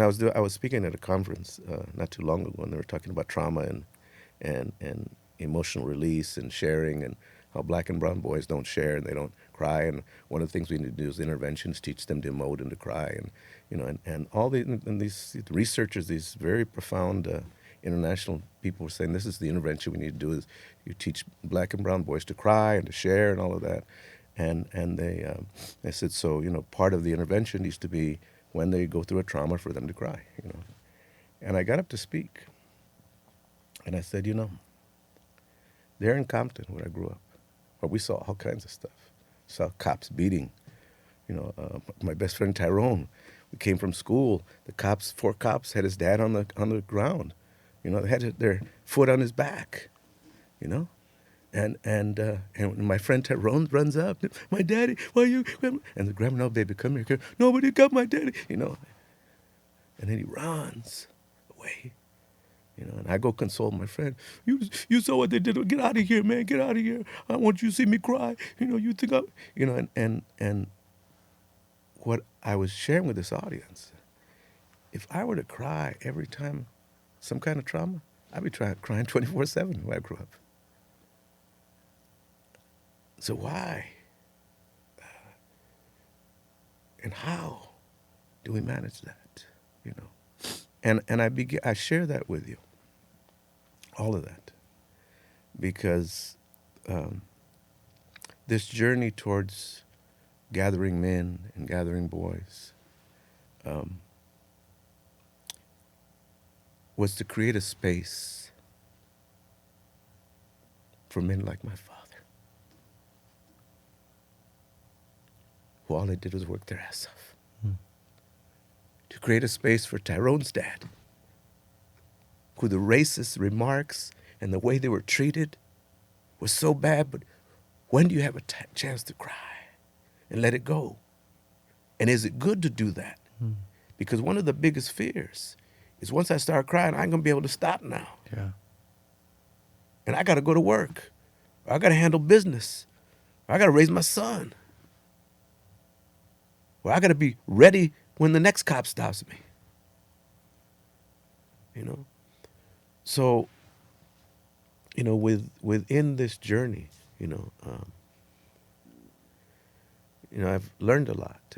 I was speaking at a conference not too long ago, and they were talking about trauma and emotional release and sharing, and how black and brown boys don't share and they don't cry. And one of the things we need to do is interventions, teach them to emote and to cry, and and all these researchers, these very profound international people were saying this is the intervention we need to do is you teach black and brown boys to cry and to share and all of that, and they said so part of the intervention needs to be when they go through a trauma for them to cry, And I got up to speak, and I said, there in Compton, where I grew up, where we saw all kinds of stuff. Saw cops beating, my best friend Tyrone. We came from school. The cops, 4 cops, had his dad on the ground. They had their foot on his back, And my friend Tyrone runs up, my daddy, why you? And the grandma, no, baby, come here. Nobody got my daddy, And then he runs away, And I go console my friend. You saw what they did. Get out of here, man. Get out of here. I don't want you to see me cry. You think and what I was sharing with this audience, if I were to cry every time some kind of trauma, I'd be crying 24/7 when I grew up. So why? And how do we manage that? And I share that with you, all of that, because this journey towards gathering men and gathering boys was to create a space for men like my father, who all they did was work their ass off. To create a space for Tyrone's dad, who the racist remarks and the way they were treated was so bad, but when do you have a chance to cry and let it go? And is it good to do that? Because one of the biggest fears is once I start crying, I ain't gonna be able to stop now. Yeah. And I gotta go to work, or I gotta handle business, or I gotta raise my son, or I gotta be ready when the next cop stops me. So, within this journey, I've learned a lot.